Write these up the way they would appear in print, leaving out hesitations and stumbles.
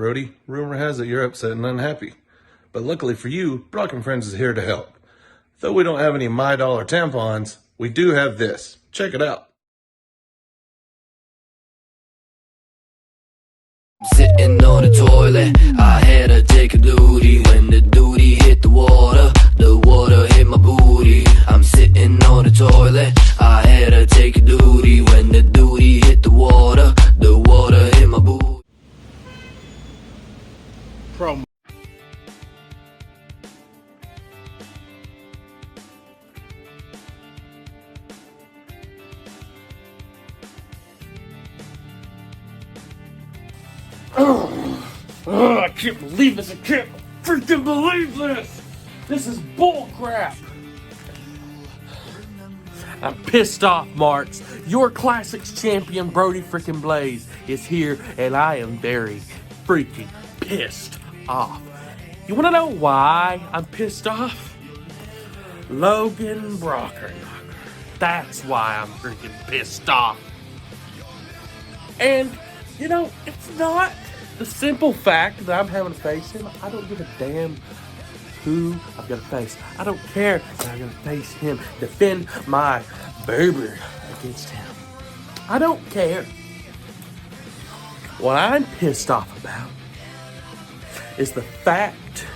Brody. Rumor has it you're upset and unhappy. But luckily for you, Brock and Friends is here to help. Though we don't have any My Dollar tampons, we do have this. Check it out. Sitting on the toilet, I had to take a duty. When the duty hit the water hit my booty. I'm sitting on the toilet, I had to take a duty. When the duty hit the water hit my booty. Promo. I can't believe this. I can't freaking believe this. This is bullcrap. I'm pissed off, Marks. Your Classics champion, Brody freaking Blaze, is here, and I am very freaking pissed off. You want to know why I'm pissed off? Logan Brockerknocker. That's why I'm freaking pissed off. And, you know, it's not the simple fact that I'm having to face him. I don't give a damn who I've got to face. I don't care that I'm going to face him, defend my baby against him. I don't care. What I'm pissed off about is the fact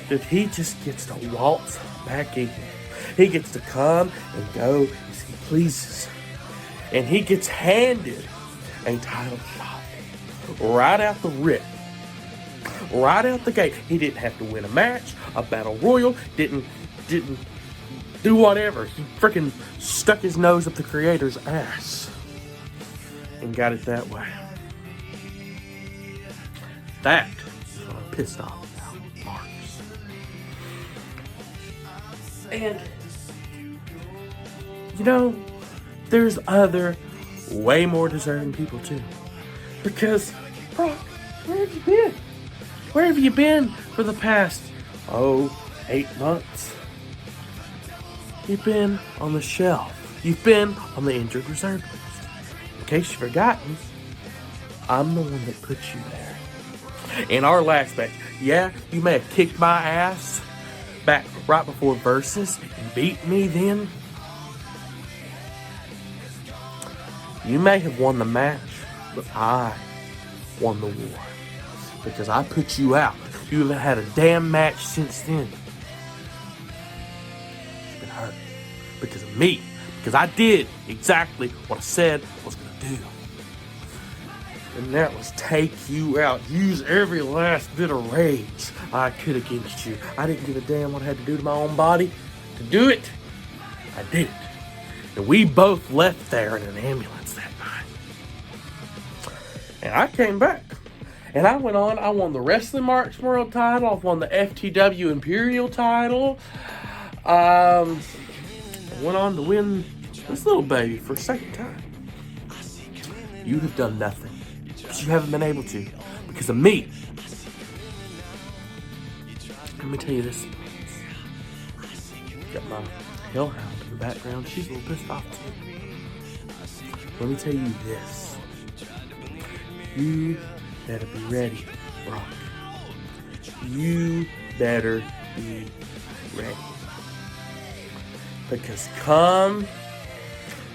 that he just gets to waltz back in. He gets to come and go as he pleases. And he gets handed a title shot right out the rip. Right out the gate. He didn't have to win a match, a battle royal, didn't do whatever. He freaking stuck his nose up the creator's ass and got it that way. That is what I'm pissed off about, Marks. And, you know, there's other, way more deserving people too. Because, Brock, where have you been? Where have you been for the past, 8 months? You've been on the shelf. You've been on the injured reserve list. In case you've forgotten, I'm the one that put you there. In our last match, yeah, you may have kicked my ass back right before Versus and beat me then. You may have won the match, but I won the war. Because I put you out. You haven't had a damn match since then. You've been hurt. Because of me. Because I did exactly what I said I was going to do. And that was take you out. Use every last bit of rage I could against you. I didn't give a damn what I had to do to my own body. To do it, I did it. And we both left there in an ambulance that night. And I came back. And I went on, I won the Wrestling Marks World title, I won the FTW Imperial title. I went on to win this little baby for a second time. You have done nothing. But you haven't been able to. Because of me. Let me tell you this. Got my hellhound in the background. She's a little pissed off too. Let me tell you this. You better be ready, Brock. You better be ready. Because come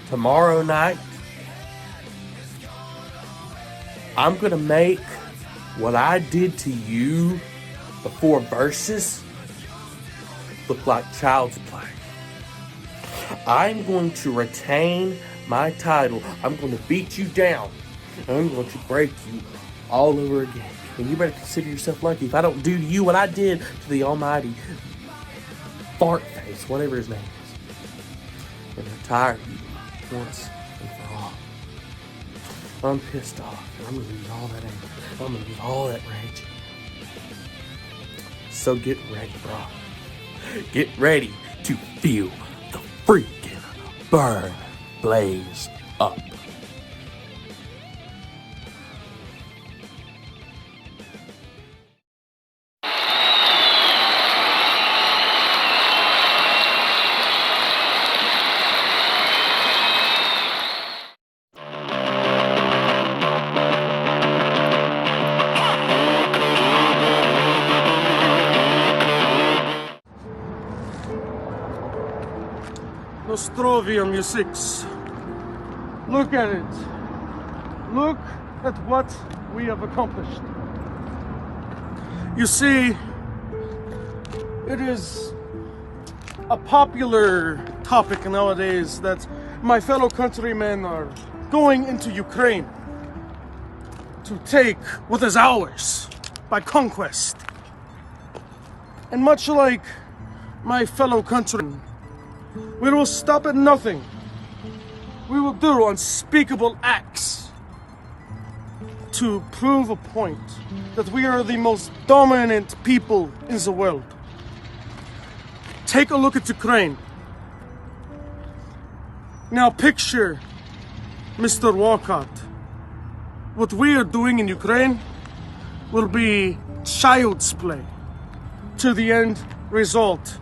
tomorrow night, I'm going to make what I did to you before Versus look like child's play. I'm going to retain my title. I'm going to beat you down. I'm going to break you all over again. And you better consider yourself lucky if I don't do to you what I did to the almighty fart face, whatever his name is, and retire you once and for all. I'm pissed off, and I'm going to lose all that anger. I'm going to lose all that rage. So get ready, bro. Get ready to feel the freaking burn blaze up. Nostrovia M6. Look at it. Look at what we have accomplished. You see, it is a popular topic nowadays that my fellow countrymen are going into Ukraine to take what is ours by conquest. And much like my fellow countrymen, we will stop at nothing. We will do unspeakable acts to prove a point that we are the most dominant people in the world. Take a look at Ukraine. Now picture, Mr. Walcott, what we are doing in Ukraine will be child's play to the end result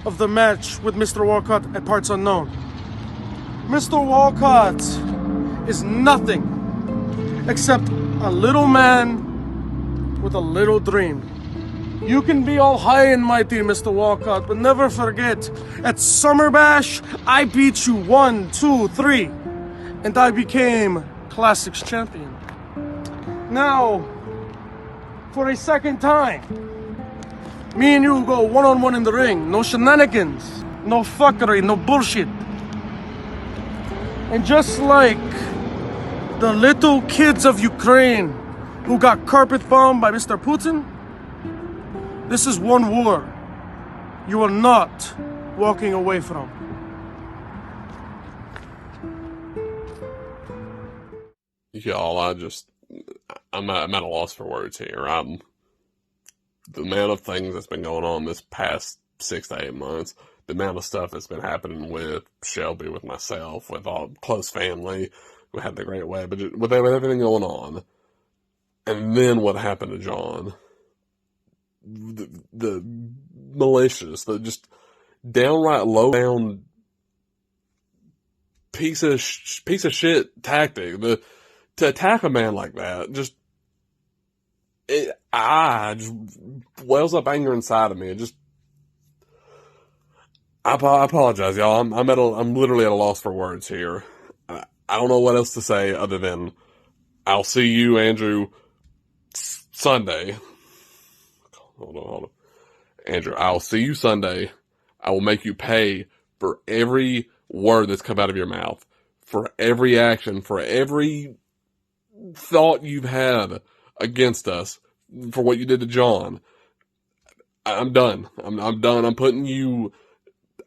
of the match with Mr. Walcott at Parts Unknown. Mr. Walcott is nothing except a little man with a little dream. You can be all high and mighty, Mr. Walcott, but never forget, at Summer Bash, I beat you 1, 2, 3, and I became Classics champion. Now, for a second time, me and you go one-on-one in the ring. No shenanigans, no fuckery, no bullshit. And just like the little kids of Ukraine who got carpet bombed by Mr. Putin, this is one war you are not walking away from. Y'all, I'm at a loss for words here. The amount of things that's been going on this past 6 to 8 months, the amount of stuff that's been happening with Shelby, with myself, with all close family, we had the great way, but with everything going on, and then what happened to John, the malicious, the just downright low down piece of shit tactic, to attack a man like that, just wells up anger inside of me. I apologize, y'all. I'm literally at a loss for words here. I don't know what else to say other than I'll see you, Andrew, Sunday. Hold on. Andrew, I'll see you Sunday. I will make you pay for every word that's come out of your mouth, for every action, for every thought you've had against us, for what you did to John. I'm done. I'm done. I'm putting you.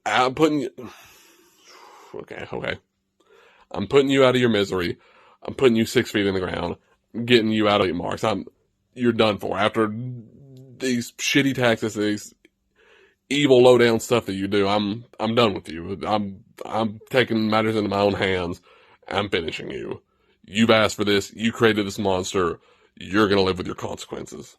Okay. I'm putting you out of your misery. I'm putting you 6 feet in the ground. I'm getting you out of your marks. You're done for. After these shitty tactics, these evil low down stuff that you do, I'm done with you. I'm taking matters into my own hands. I'm finishing you. You've asked for this. You created this monster. You're gonna live with your consequences.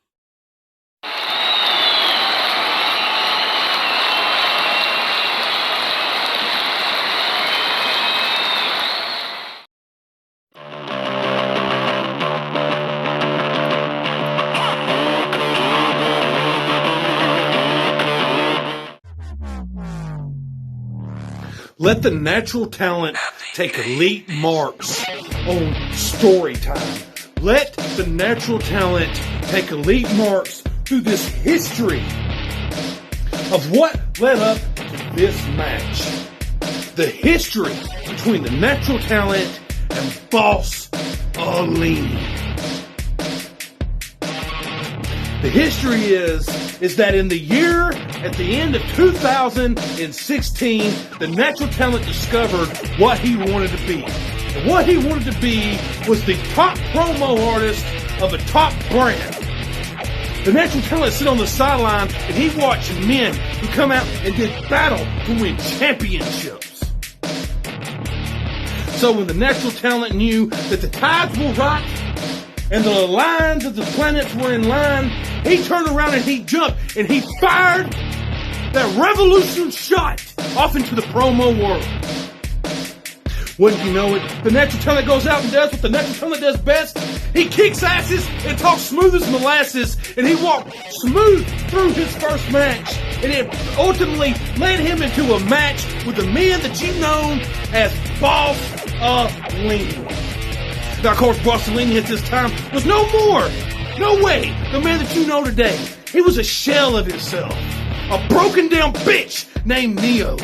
Let the natural talent take elite marks on story time. Let the natural talent take elite marks through this history of what led up to this match. The history between the natural talent and Boss Ali. The history is that in the year at the end of 2016, the natural talent discovered what he wanted to be. And what he wanted to be was the top promo artist of a top brand. The natural talent sit on the sideline and he watched men who come out and did battle to win championships. So when the natural talent knew that the tides were right and the lines of the planets were in line, he turned around and he jumped and he fired that revolution shot off into the promo world. Wouldn't you know it, the natural talent goes out and does what the natural talent does best. He kicks asses and talks smooth as molasses, and he walked smooth through his first match. and it ultimately led him into a match with the man that you know as Boss Lean. Now, of course, Boss Lean at this time was no way, the man that you know today. He was a shell of himself, a broken down bitch named Neos.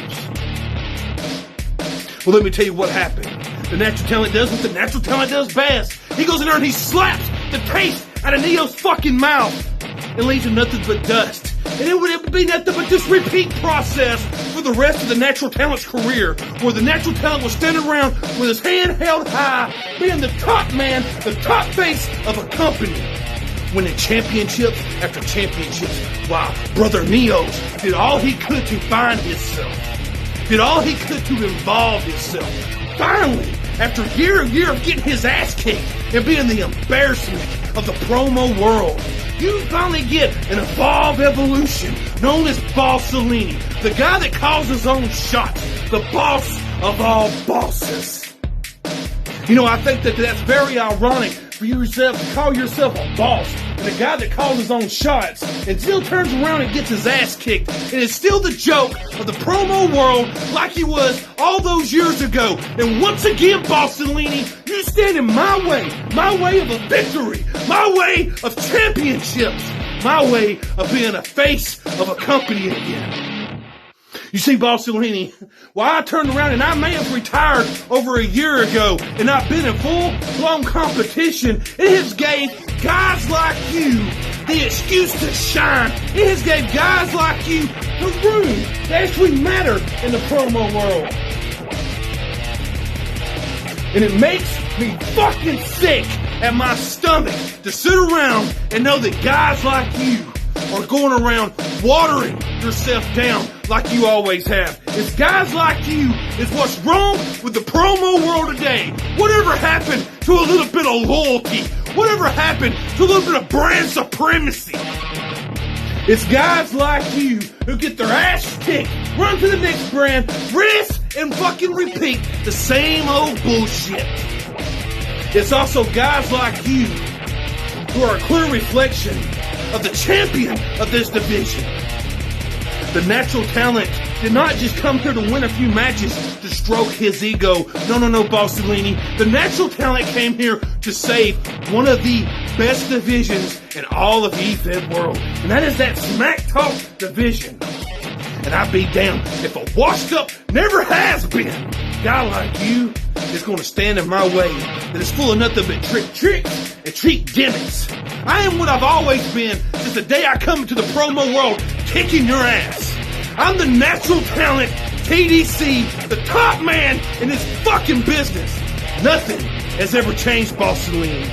Well, let me tell you what happened. The natural talent does what the natural talent does best. He goes in there and he slaps the taste out of Neo's fucking mouth and leaves him nothing but dust. And it would be nothing but this repeat process for the rest of the natural talent's career, where the natural talent was standing around with his hand held high, being the top man, the top face of a company, winning championships after championships, while Brother Neos did all he could to find himself, did all he could to involve himself. Finally, after year and year of getting his ass kicked and being the embarrassment of the promo world, you finally get an Evolve Evolution known as Bossolini, the guy that calls his own shots, the boss of all bosses. You know, I think that that's very ironic for yourself to call yourself a boss and a guy that calls his own shots and still turns around and gets his ass kicked and is still the joke of the promo world like he was all those years ago. And once again, Bossolini, you stand in my way of a victory, my way of championships, my way of being a face of a company again. You see, Bossolini, well, I turned around and I may have retired over a year ago and I've been in full-blown competition. It has gave guys like you the excuse to shine. It has gave guys like you the room to actually matter in the promo world. And it makes me fucking sick at my stomach to sit around and know that guys like you are going around watering yourself down like you always have. It's guys like you is what's wrong with the promo world today. Whatever happened to a little bit of loyalty? Whatever happened to a little bit of brand supremacy? It's guys like you who get their ass kicked, run to the next brand, rinse and fucking repeat the same old bullshit. It's also guys like you who are a clear reflection of the champion of this division. The natural talent did not just come here to win a few matches to stroke his ego. No, Bossolini. The natural talent came here to save one of the best divisions in all of the EFED world. And that is that Smack Talk division. And I'd be damned if a washed up, never has been guy like you is going to stand in my way that is full of nothing but tricks and cheap gimmicks. I am what I've always been since the day I come into the promo world kicking your ass. I'm the natural talent, TDC, the top man in this fucking business. Nothing has ever changed, Bossolini.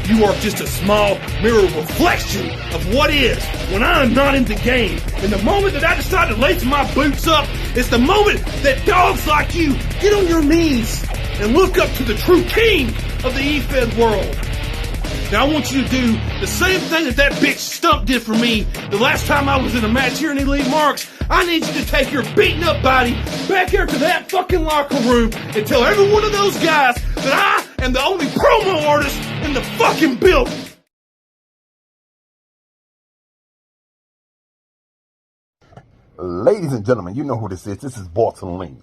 You are just a small mirror reflection of what is when I am not in the game. And the moment that I decide to lace my boots up, it's the moment that dogs like you get on your knees and look up to the true king of the EFED world. Now I want you to do the same thing that bitch Stump did for me the last time I was in a match here in Elite Marks. I need you to take your beaten up body back here to that fucking locker room and tell every one of those guys that I am the only promo artist in the fucking building. Ladies and gentlemen, you know who this is. This is Bossolini.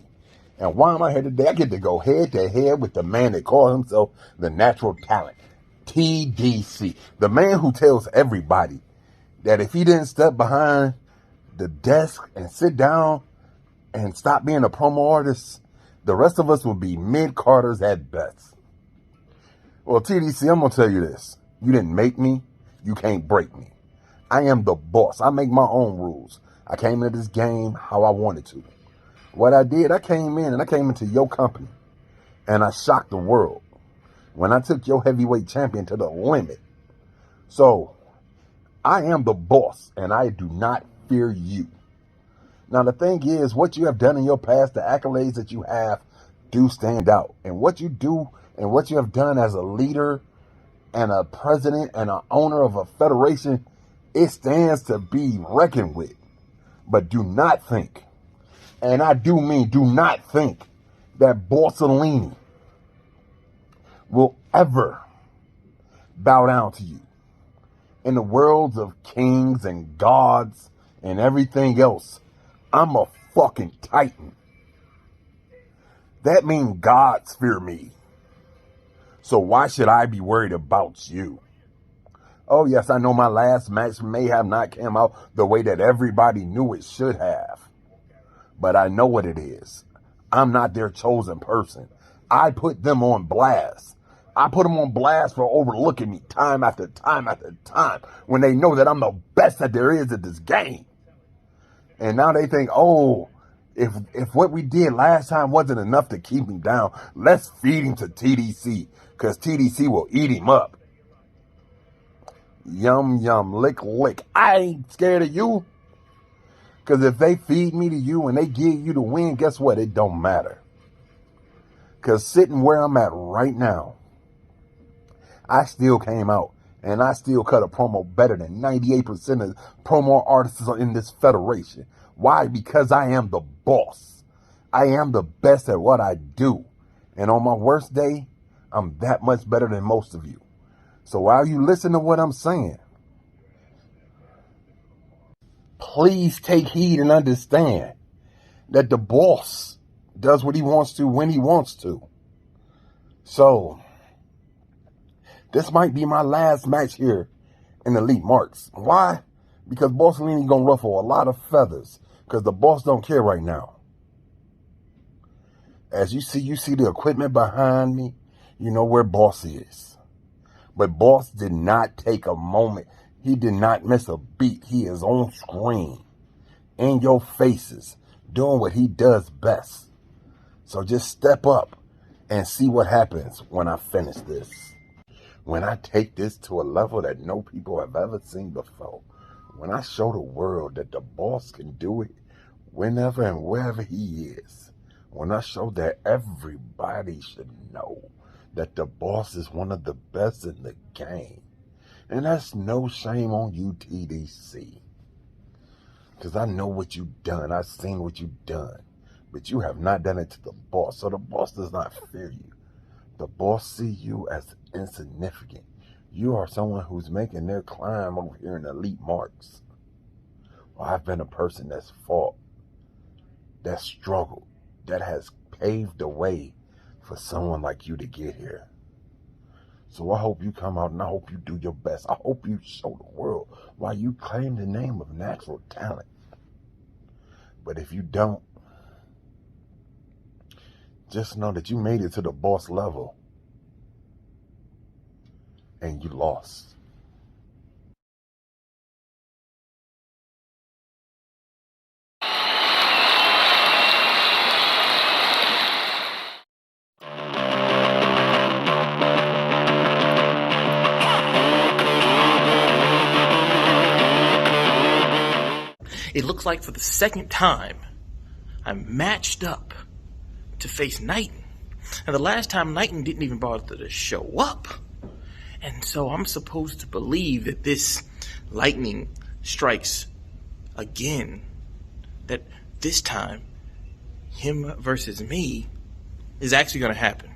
And why am I here today? I get to go head to head with the man that calls himself the natural talent, TDC. The man who tells everybody that if he didn't step behind the desk and sit down and stop being a promo artist, the rest of us would be mid-Carters at best. Well, TDC, I'm going to tell you this. You didn't make me. You can't break me. I am the boss. I make my own rules. I came into this game how I wanted to. What I did, I came into your company and I shocked the world when I took your heavyweight champion to the limit. So I am the boss and I do not fear you. Now, the thing is, what you have done in your past, the accolades that you have do stand out. And what you do and what you have done as a leader and a president and an owner of a federation, it stands to be reckoned with. But do not think, and I do mean do not think, that Bossolini will ever bow down to you. In the worlds of kings and gods and everything else, I'm a fucking titan. That means gods fear me. So why should I be worried about you? Oh yes, I know my last match may have not come out the way that everybody knew it should have. But I know what it is. I'm not their chosen person. I put them on blast. I put them on blast for overlooking me time after time after time when they know that I'm the best that there is at this game. And now they think, oh, if what we did last time wasn't enough to keep him down, let's feed him to TDC, because TDC will eat him up. Yum, yum, lick, lick. I ain't scared of you. Because if they feed me to you and they give you the win, guess what? It don't matter. Because sitting where I'm at right now, I still came out and I still cut a promo better than 98% of promo artists in this federation. Why? Because I am the boss. I am the best at what I do. And on my worst day, I'm that much better than most of you. So while you listen to what I'm saying, please take heed and understand that the boss does what he wants to when he wants to. So, this might be my last match here in Elite Marks. Why? Because Bossellini gonna ruffle a lot of feathers, because the boss don't care right now. As you see the equipment behind me, you know where Boss is. But Boss did not take a moment. He did not miss a beat. He is on screen, in your faces, doing what he does best. So just step up and see what happens when I finish this. When I take this to a level that no people have ever seen before. When I show the world that the boss can do it whenever and wherever he is. When I show that everybody should know that the boss is one of the best in the game. And that's no shame on you, TDC. Because I know what you've done. I've seen what you've done. But you have not done it to the boss. So the boss does not fear you. The boss see you as insignificant. You are someone who's making their climb over here in Elite Marks. Well, I've been a person that's fought, that struggled, that has paved the way for someone like you to get here. So I hope you come out and I hope you do your best. I hope you show the world why you claim the name of natural talent. But if you don't, just know that you made it to the boss level and you lost. It looks like for the second time, I'm matched up to face Knighton. And the last time Knighton didn't even bother to show up. And so I'm supposed to believe that this lightning strikes again. That this time, him versus me is actually going to happen.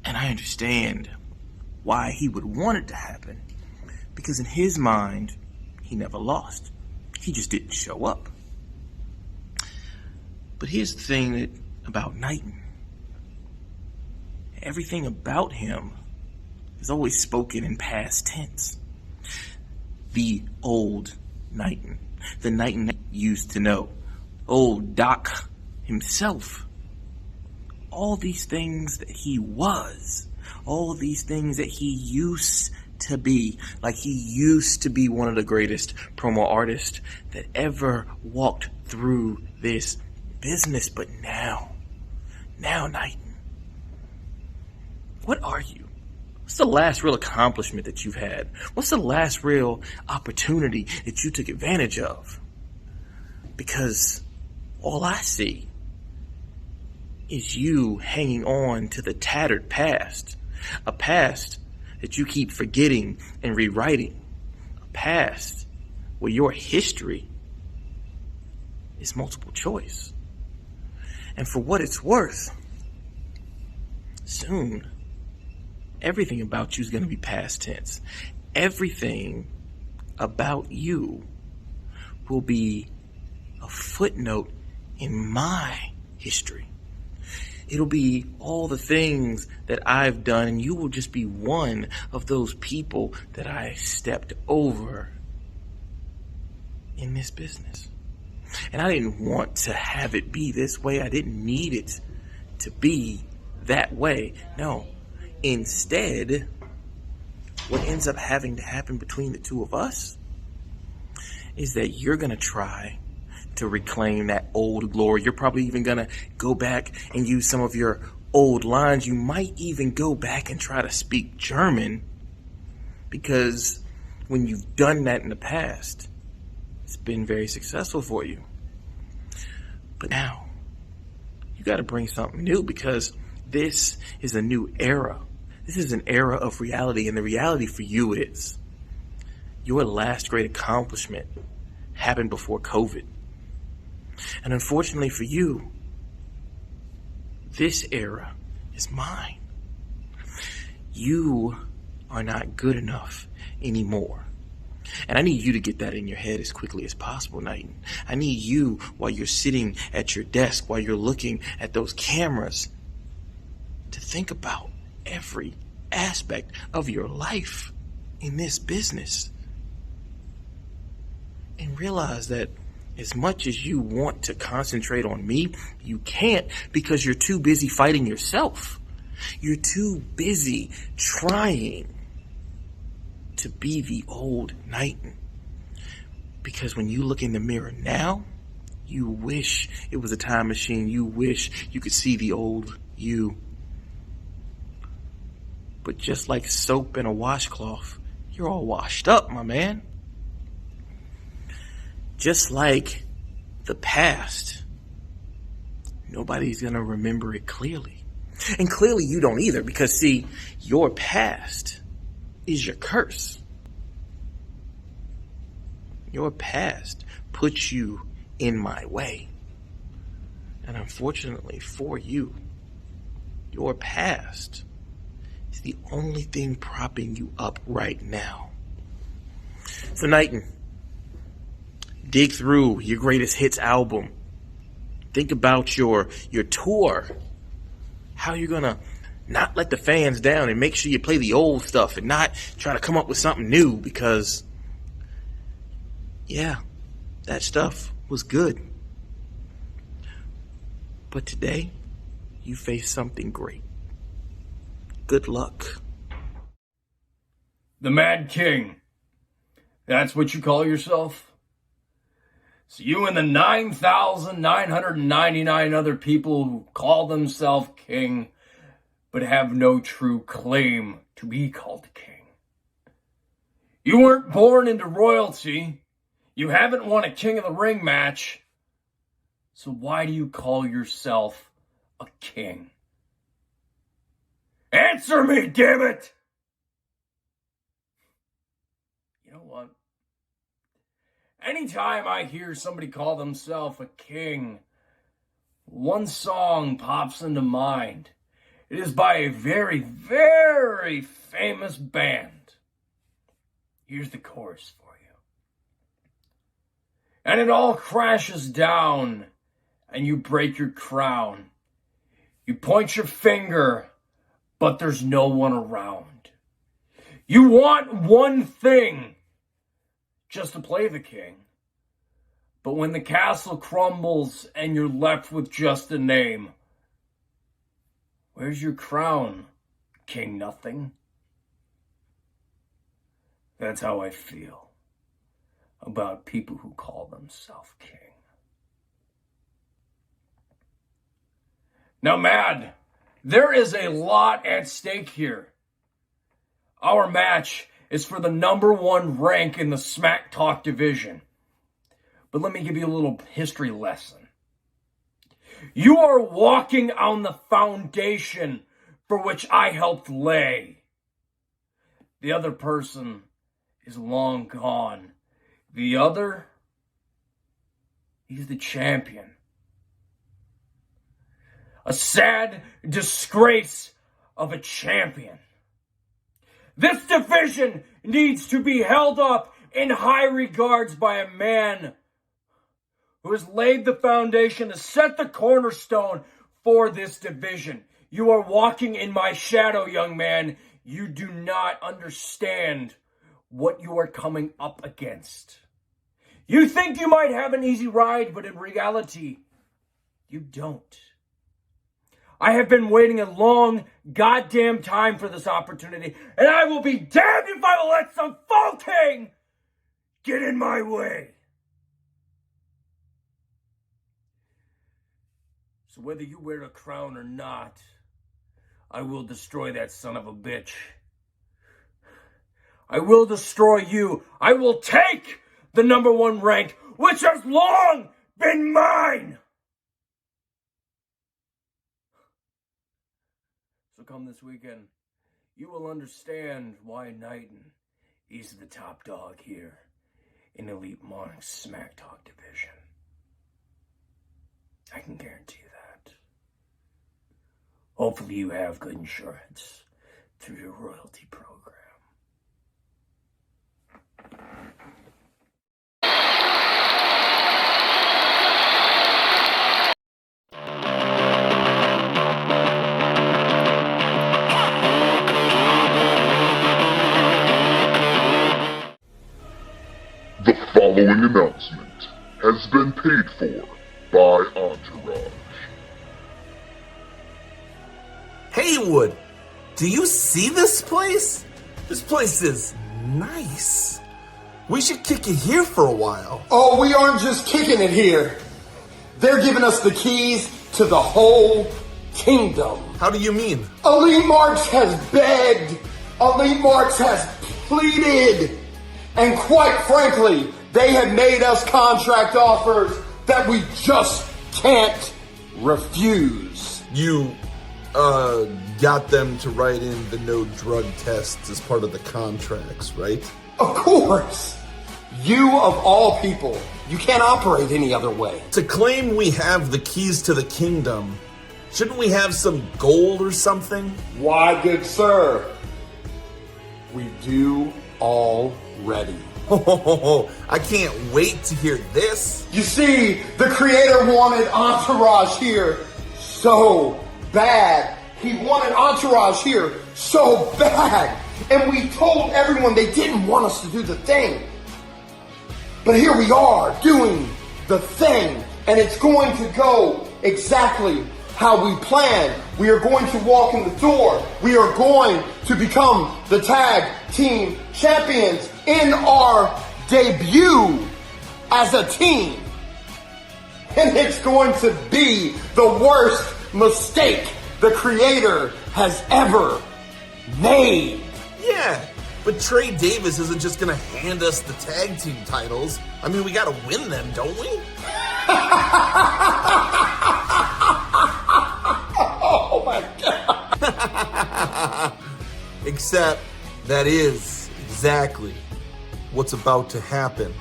And I understand why he would want it to happen. Because in his mind, he never lost. He just didn't show up. But here's the thing about Knighton. Everything about him is always spoken in past tense. The old Knighton. The Knighton that you used to know. Old Doc himself. All these things that he was. All these things that he used to be. Like he used to be one of the greatest promo artists that ever walked through this business. But now Knighton, what are you? What's the last real accomplishment that you've had? What's the last real opportunity that you took advantage of? Because all I see is you hanging on to the tattered past. A past that you keep forgetting and rewriting. A past where your history is multiple choice. And for what it's worth, soon, everything about you is going to be past tense. Everything about you will be a footnote in my history. It'll be all the things that I've done, and you will just be one of those people that I stepped over in this business. And I didn't want to have it be this way. I didn't need it to be that way. No. Instead, what ends up having to happen between the two of us is that you're going to try to reclaim that old glory. You're probably even going to go back and use some of your old lines. You might even go back and try to speak German, because when you've done that in the past, it's been very successful for you. But now, you got to bring something new, because this is a new era. This is an era of reality, and the reality for you is your last great accomplishment happened before COVID. And unfortunately for you, this era is mine. You are not good enough anymore. And I need you to get that in your head as quickly as possible, Knighton. I need you, while you're sitting at your desk, while you're looking at those cameras, to think about every aspect of your life in this business. And realize that as much as you want to concentrate on me, you can't, because you're too busy fighting yourself. You're too busy trying to be the old Knighton. Because when you look in the mirror now, you wish it was a time machine. You wish you could see the old you. But just like soap and a washcloth, you're all washed up, my man. Just like the past, nobody's gonna remember it clearly. And clearly you don't either, because see, your past is your curse. Your past puts you in my way. And unfortunately for you, your past is the only thing propping you up right now. So Knighton, dig through your greatest hits album. Think about your tour. How you're gonna not let the fans down and make sure you play the old stuff and not try to come up with something new, because yeah, that stuff was good. But today, you face something great. Good luck. The Mad King. That's what you call yourself? So you and the 9,999 other people who call themselves king, but have no true claim to be called king. You weren't born into royalty. You haven't won a King of the Ring match. So why do you call yourself a king? Answer me, damn it! You know what? Anytime I hear somebody call themselves a king, one song pops into mind. It is by a very, very famous band. Here's the chorus for you. And it all crashes down, and you break your crown. You point your finger, but there's no one around. You want one thing, just to play the king. But when the castle crumbles and you're left with just a name, where's your crown, King Nothing? That's how I feel about people who call themselves king. Now, Mad, there is a lot at stake here. Our match is for the #1 rank in the Smack Talk division. But let me give you a little history lesson. You are walking on the foundation for which I helped lay. The other person is long gone. The other, he's the champion. A sad disgrace of a champion. This division needs to be held up in high regards by a man who has laid the foundation to set the cornerstone for this division. You are walking in my shadow, young man. You do not understand what you are coming up against. You think you might have an easy ride, but in reality, you don't. I have been waiting a long goddamn time for this opportunity, and I will be damned if I will let some faulting get in my way. So whether you wear a crown or not, I will destroy that son of a bitch. I will destroy you. I will take the number one rank, which has long been mine. So come this weekend, you will understand why Knighton is the top dog here in Elite Mark's Smack Talk division. I can guarantee that. Hopefully you have good insurance through your royalty program. The following announcement has been paid for by Entourage. Haywood, do you see this place? This place is nice. We should kick it here for a while. Oh, we aren't just kicking it here. They're giving us the keys to the whole kingdom. How do you mean? Elite Marks has begged. Elite Marks has pleaded. And quite frankly, they have made us contract offers that we just can't refuse. You, got them to write in the no drug tests as part of the contracts, right? Of course. You of all people, you can't operate any other way. To claim we have the keys to the kingdom, shouldn't we have some gold or something? Why, good sir, we do already. Oh, I can't wait to hear this. You see, the creator wanted Entourage here so bad. He wanted Entourage here so bad. And we told everyone they didn't want us to do the thing. But here we are doing the thing. And it's going to go exactly how we planned. We are going to walk in the door. We are going to become the tag team champions in our debut as a team. And it's going to be the worst mistake the creator has ever made. Yeah, but Trey Davis isn't just gonna hand us the tag team titles. I mean, we gotta win them, don't we? Oh my God. Except that is exactly what's about to happen.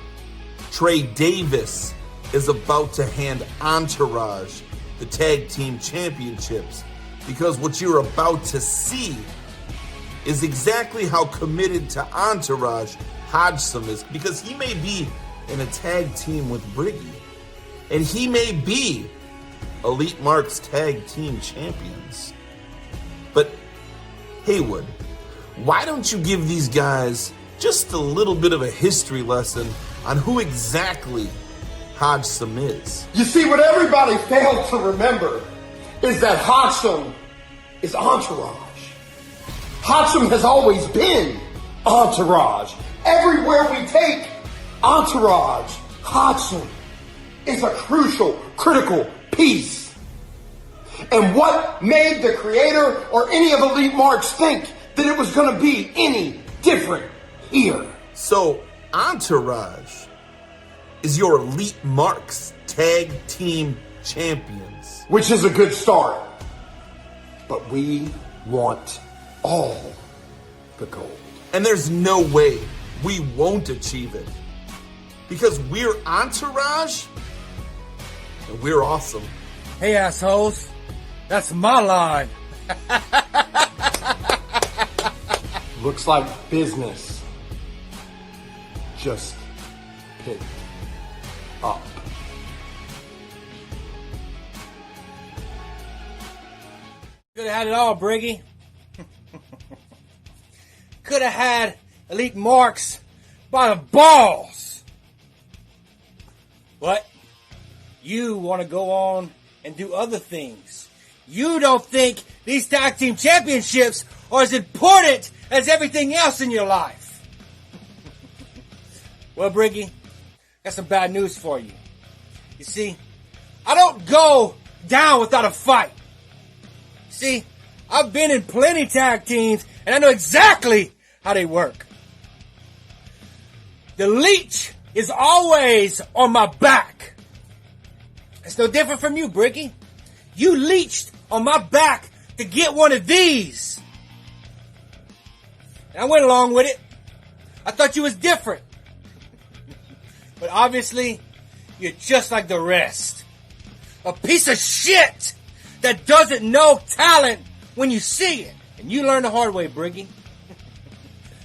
Trey Davis is about to hand Entourage the tag team championships, because what you're about to see is exactly how committed to Entourage Hodgson is, because he may be in a tag team with Briggy, and he may be Elite Marks tag team champions. But Haywood, why don't you give these guys just a little bit of a history lesson on who exactly Hodgson is? You see, what everybody failed to remember is that Hodgson is Entourage. Hodgson has always been Entourage. Everywhere we take Entourage, Hodgson is a crucial, critical piece. And what made the creator or any of Elite Marks think that it was going to be any different here? So, Entourage is your Elite Marks tag team champions. Which is a good start. But we want all the gold. And there's no way we won't achieve it. Because we're Entourage, and we're awesome. Hey, assholes. That's my line. Looks like business just picked up. Could have had it all, Briggy. Could have had Elite Marks by the balls. But you want to go on and do other things. You don't think these tag team championships are as important as everything else in your life. Well, Briggy, got some bad news for you. You see, I don't go down without a fight. See, I've been in plenty tag teams, and I know exactly how they work. The leech is always on my back. It's no different from you, Briggy. You leeched on my back to get one of these. And I went along with it. I thought you was different. But obviously, you're just like the rest. A piece of shit that doesn't know talent when you see it. And you learn the hard way, Briggy.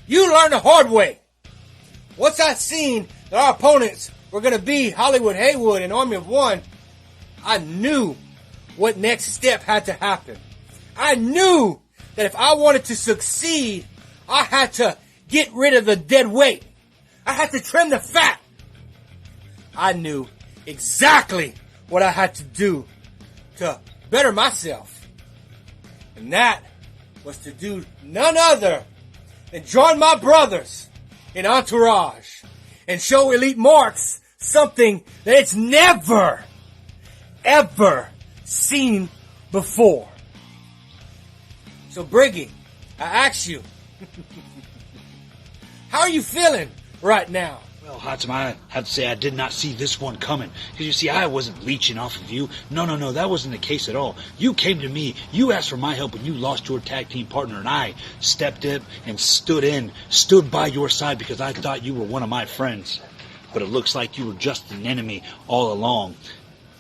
You learn the hard way. Once I seen that our opponents were going to be Hollywood Haywood and Army of One, I knew what next step had to happen. I knew that if I wanted to succeed, I had to get rid of the dead weight. I had to trim the fat. I knew exactly what I had to do to better myself. And that was to do none other than join my brothers in Entourage and show Elite Marks something that it's never, ever seen before. So, Briggy, I ask you, how are you feeling right now? Well, Hatsum, I have to say I did not see this one coming. Because you see, I wasn't leeching off of you. No, that wasn't the case at all. You came to me, you asked for my help when you lost your tag team partner, and I stepped in and stood by your side because I thought you were one of my friends. But it looks like you were just an enemy all along.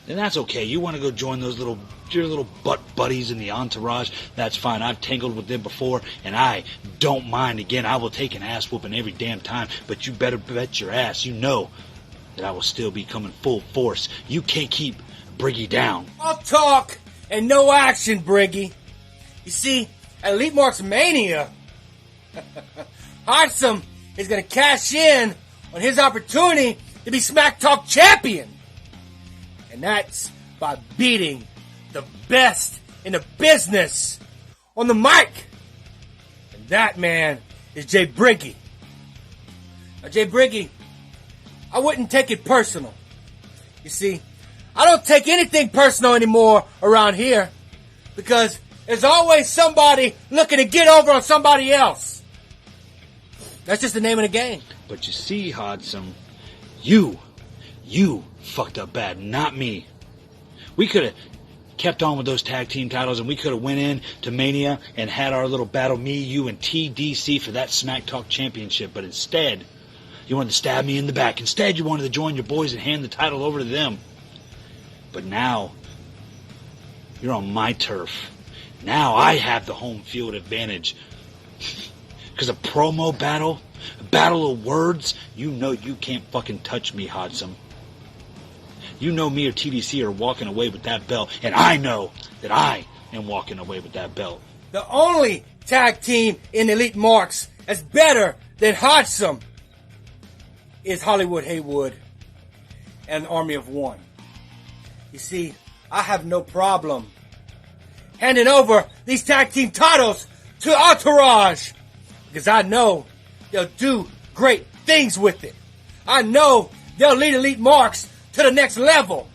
And that's okay. You want to go join those your little butt buddies in the Entourage? That's fine. I've tangled with them before, and I don't mind. Again, I will take an ass whooping every damn time, but you better bet your ass you know that I will still be coming full force. You can't keep Briggy down. All talk and no action, Briggy. You see, at Elite Marks Mania, Hatsum is going to cash in on his opportunity to be Smack Talk champion. And that's by beating the best in the business on the mic. And that man is Jay Briggy. Now, Jay Briggy, I wouldn't take it personal. You see, I don't take anything personal anymore around here because there's always somebody looking to get over on somebody else. That's just the name of the game. But you see, Hatsum, you fucked up bad, not me. We could have kept on with those tag team titles, and we could have went in to Mania and had our little battle, me, you, and TDC for that Smack Talk championship. But instead, you wanted to stab me in the back. Instead, you wanted to join your boys and hand the title over to them. But now, you're on my turf. Now I have the home field advantage. Because a promo battle, a battle of words, you know you can't fucking touch me, Hatsum. You know me or TDC are walking away with that belt, and I know that I am walking away with that belt. The only tag team in Elite Marks that's better than Hatsum is Hollywood Haywood and Army of One. You see, I have no problem handing over these tag team titles to Entourage because I know they'll do great things with it. I know they'll lead Elite Marks to the next level.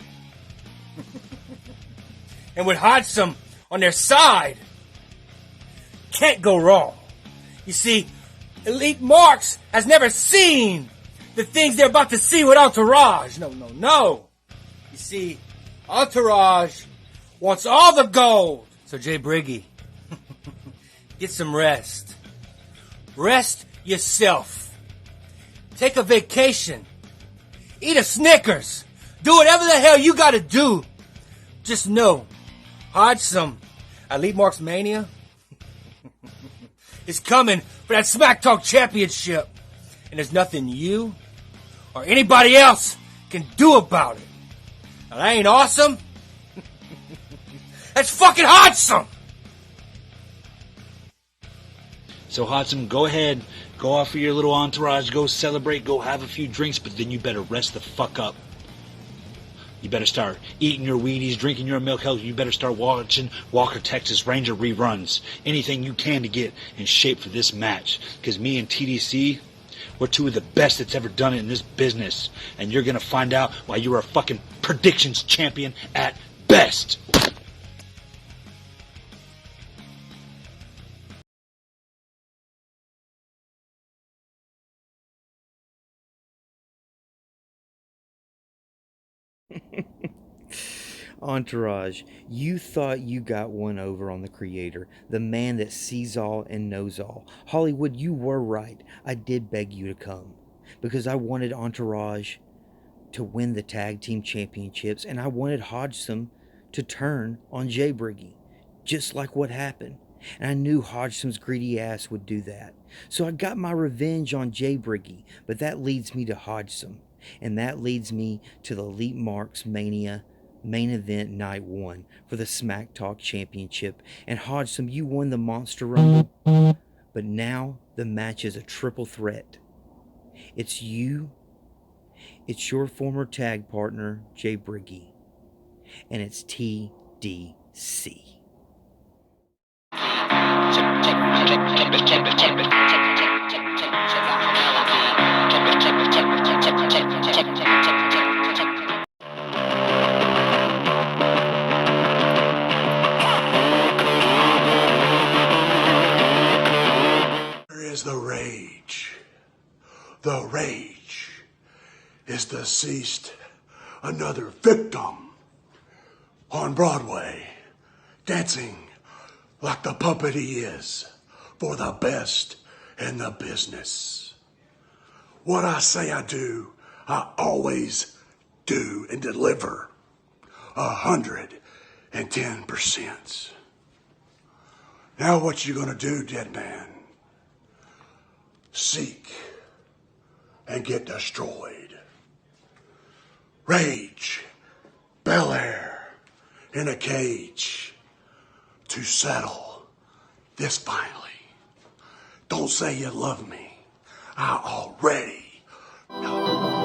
And with Hatsum on their side, can't go wrong. You see, Elite Marks has never seen the things they're about to see with Entourage. No. You see, Entourage wants all the gold. So Jay Briggy, get some rest. Rest yourself. Take a vacation. Eat a Snickers. Do whatever the hell you gotta do. Just know, Hatsum, Elite Marks Mania, is coming for that Smack Talk championship. And there's nothing you or anybody else can do about it. Now that ain't awesome? That's fucking Hatsum! So, Hodson, go ahead. Go off for your little entourage. Go celebrate. Go have a few drinks. But then you better rest the fuck up. You better start eating your Wheaties, drinking your milk. Hell, you better start watching Walker Texas Ranger reruns. Anything you can to get in shape for this match. Because me and TDC, we're two of the best that's ever done it in this business. And you're going to find out why you are a fucking predictions champion at best. Entourage, you thought you got one over on the creator, the man that sees all and knows all. Hollywood, you were right. I did beg you to come because I wanted Entourage to win the tag team championships, and I wanted Hodgson to turn on Jay Briggy, just like what happened. And I knew Hodgson's greedy ass would do that. So I got my revenge on Jay Briggy, but that leads me to Hodgson. And that leads me to the Elite Marks Mania main event night 1 for the Smack Talk Championship. And Hodgson, you won the Monster Rumble, but now the match is a triple threat. It's you, it's your former tag partner, Jay Briggy, and it's TDC. The rage. The rage is deceased, another victim on Broadway, dancing like the puppet he is for the best in the business. What I say I do, I always do and deliver 110%. Now what you gonna do, dead man? Seek and get destroyed. Rage, Bel-Air, in a cage to settle this finally. Don't say you love me. I already know.